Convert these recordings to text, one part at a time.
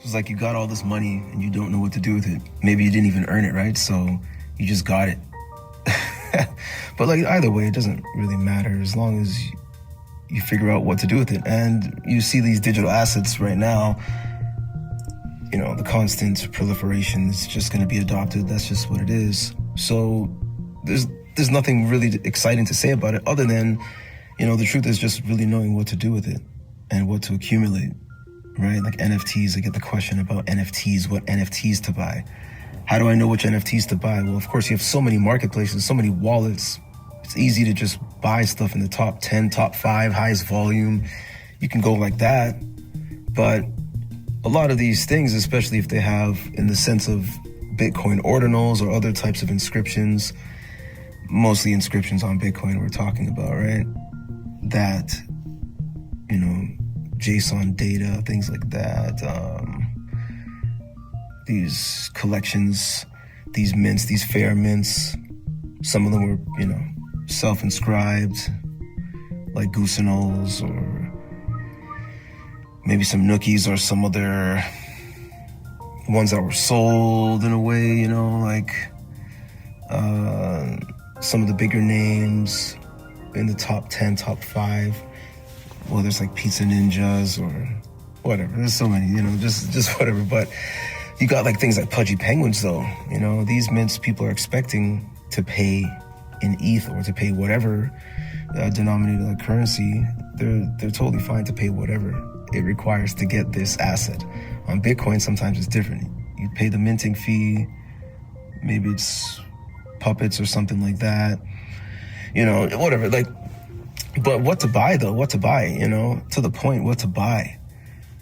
It's like you got all this money and you don't know what to do with it. Maybe you didn't even earn it, right? So you just got it. But like either way, it doesn't really matter as long as you figure out what to do with it. And you see these digital assets right now, the constant proliferation is just going to be adopted. That's just what it is. So there's nothing really exciting to say about it other than, the truth is just really knowing what to do with it and what to accumulate, right? Like NFTs, I get the question about NFTs, what NFTs to buy. How do I know which NFTs to buy? Well, of course, you have so many marketplaces, so many wallets. It's easy to just buy stuff in the top 10, top 5, highest volume. You can go like that. But a lot of these things, especially if they have in the sense of Bitcoin ordinals or other types of inscriptions, mostly inscriptions on Bitcoin we're talking about, right? That, JSON data, things like that. These collections, these mints, these fair mints, some of them were, self-inscribed, like Goosenals or maybe some Nookies or some other ones that were sold in a way, like some of the bigger names in the top 10, top 5. Well, there's like Pizza Ninjas or whatever. There's so many, just whatever. But you got like things like Pudgy Penguins though. These mints people are expecting to pay in ETH or to pay whatever denominated like currency. They're totally fine to pay whatever it requires to get this asset. On Bitcoin, sometimes it's different. You pay the minting fee, maybe it's puppets or something like that, whatever. Like, but what to buy though? What to buy? To the point, what to buy?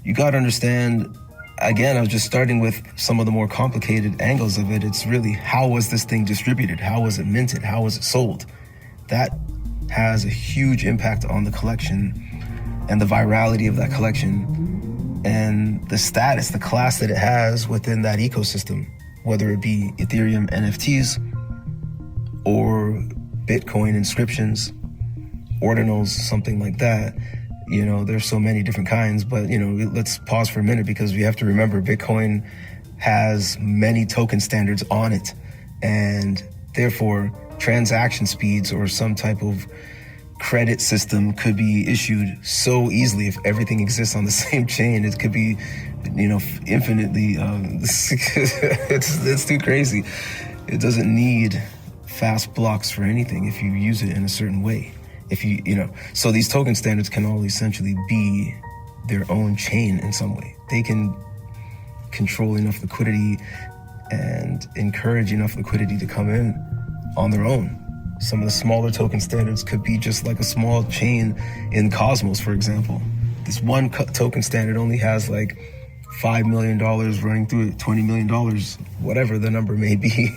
You got to understand. Again, I was just starting with some of the more complicated angles of it. It's really, how was this thing distributed? How was it minted? How was it sold? That has a huge impact on the collection and the virality of that collection and the status, the class that it has within that ecosystem, whether it be Ethereum NFTs or Bitcoin inscriptions, ordinals, something like that. There's so many different kinds, but, let's pause for a minute because we have to remember Bitcoin has many token standards on it. And therefore, transaction speeds or some type of credit system could be issued so easily. If everything exists on the same chain, it could be, infinitely, it's too crazy. It doesn't need fast blocks for anything if you use it in a certain way. If so these token standards can all essentially be their own chain in some way. They can control enough liquidity and encourage enough liquidity to come in on their own. Some of the smaller token standards could be just like a small chain in Cosmos, for example. This one token standard only has like $5 million running through it, $20 million, whatever the number may be.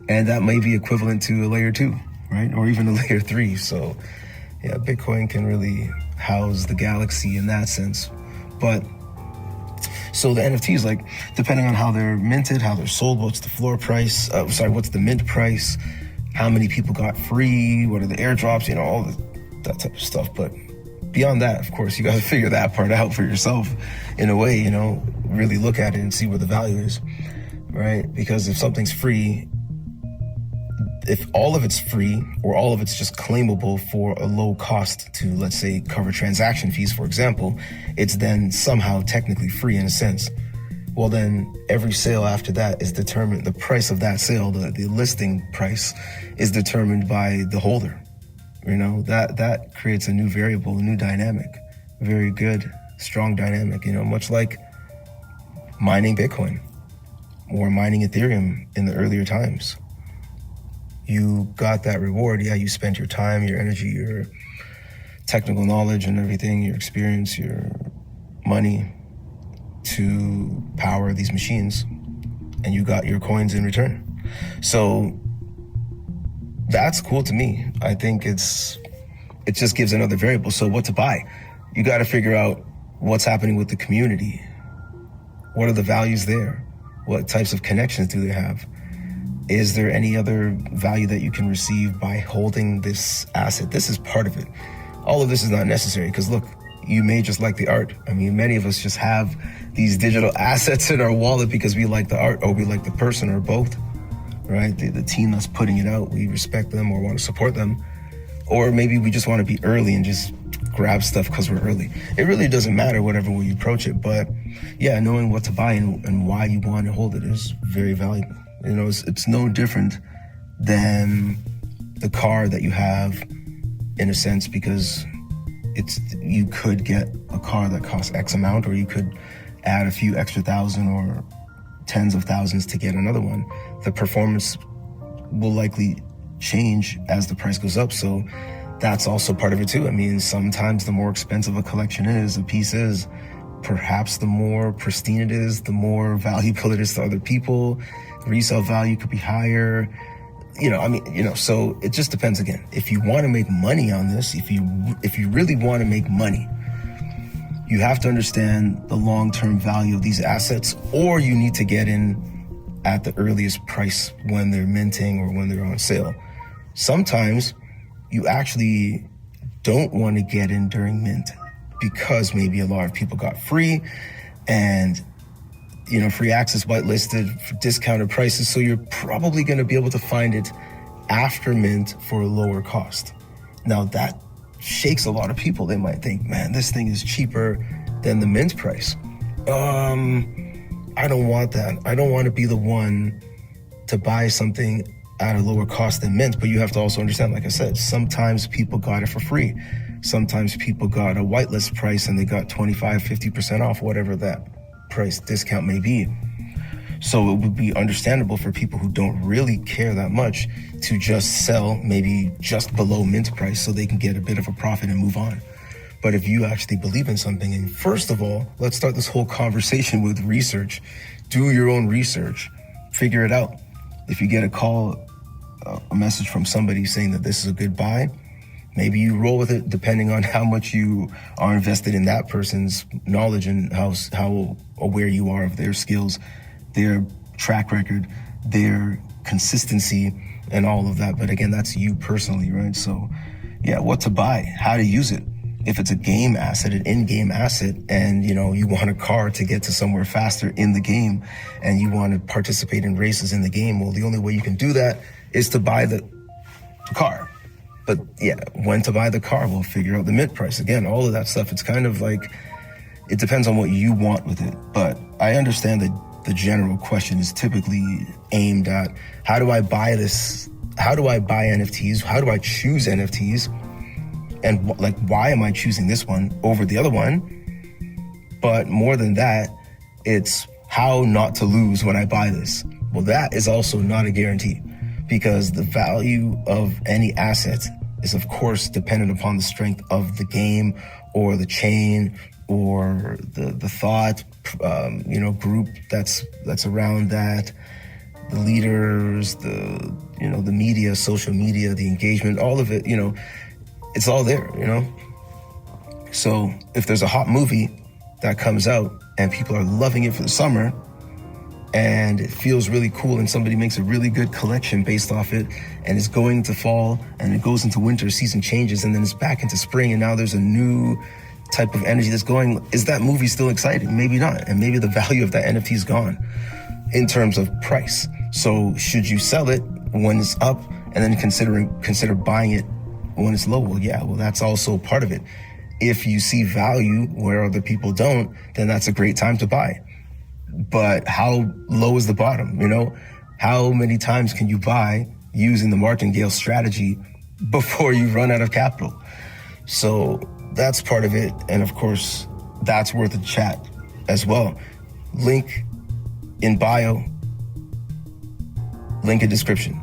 And that may be equivalent to a layer 2, right? Or even a layer 3. So yeah, Bitcoin can really house the galaxy in that sense. But so the NFTs, like, depending on how they're minted, how they're sold, what's the floor price, what's the mint price, how many people got free, what are the airdrops, all that type of stuff. But beyond that, of course, you got to figure that part out for yourself in a way, really look at it and see where the value is, right? Because if something's free, if all of it's free or all of it's just claimable for a low cost to, let's say, cover transaction fees, for example, it's then somehow technically free in a sense. Well, then every sale after that is determined, the price of that sale, the listing price is determined by the holder. That creates a new variable, a new dynamic, very good, strong dynamic, much like mining Bitcoin or mining Ethereum in the earlier times. You got that reward. Yeah, you spent your time, your energy, your technical knowledge and everything, your experience, your money to power these machines, and you got your coins in return. So that's cool to me. I think it just gives another variable. So what to buy? You got to figure out what's happening with the community. What are the values there? What types of connections do they have? Is there any other value that you can receive by holding this asset? This is part of it. All of this is not necessary because look, You may just like the art. I mean, many of us just have these digital assets in our wallet because we like the art or we like the person or both, right? The team that's putting it out, we respect them or want to support them. Or maybe we just want to be early and just grab stuff because we're early. It really doesn't matter whatever way you approach it. But yeah, knowing what to buy and why you want to hold it is very valuable. You know, it's no different than the car that you have in a sense, because you could get a car that costs X amount, or you could add a few extra thousand or tens of thousands to get another one. The performance will likely change as the price goes up. So that's also part of it too. I mean, sometimes the more expensive a collection is, a piece is, perhaps the more pristine it is, the more valuable it is to other people. Resale value could be higher. You know, I mean, you know, so it just depends again. If you want to make money on this, if you really want to make money, you have to understand the long-term value of these assets, or you need to get in at the earliest price when they're minting or when they're on sale. Sometimes you actually don't want to get in during mint because maybe a lot of people got free and, you know, free access whitelisted for discounted prices. So you're probably going to be able to find it after mint for a lower cost. Now that shakes a lot of people. They might think, man, this thing is cheaper than the mint price. I don't want that. I don't want to be the one to buy something at a lower cost than mint. But you have to also understand, like I said, sometimes people got it for free. Sometimes people got a whitelist price and they got 25, 50% off, whatever that price discount may be. So it would be understandable for people who don't really care that much to just sell maybe just below mint price so they can get a bit of a profit and move on. But if you actually believe in something, and first of all, let's start this whole conversation with research. Do your own research, figure it out. If you get a call, a message from somebody saying that this is a good buy, maybe you roll with it depending on how much you are invested in that person's knowledge and how aware you are of their skills, their track record, their consistency, and all of that. But again, that's you personally, right? So yeah, what to buy, how to use it. If it's a game asset, an in-game asset, and you know you want a car to get to somewhere faster in the game, and you want to participate in races in the game, well, the only way you can do that is to buy the car. But yeah, when to buy the car, we'll figure out the mint price. Again, all of that stuff, it's kind of like, it depends on what you want with it. But I understand that the general question is typically aimed at, how do I buy this? How do I buy NFTs? How do I choose NFTs? And like, why am I choosing this one over the other one? But more than that, it's how not to lose when I buy this. Well, that is also not a guarantee, because the value of any asset is of course dependent upon the strength of the game or the chain or the thought, group that's around that, the leaders, the media, social media, the engagement, all of it, it's all there, So if there's a hot movie that comes out and people are loving it for the summer and it feels really cool and somebody makes a really good collection based off it and it's going to fall and it goes into winter, season changes, and then it's back into spring and now there's a new type of energy that's going, is that movie still exciting? Maybe not. And maybe the value of that NFT is gone in terms of price. So should you sell it when it's up and then consider buying it when it's low? Well, that's also part of it. If you see value where other people don't, then that's a great time to buy. But how low is the bottom? How many times can you buy using the martingale strategy before you run out of capital? So that's part of it. And of course, that's worth a chat as well. Link in bio, link in description.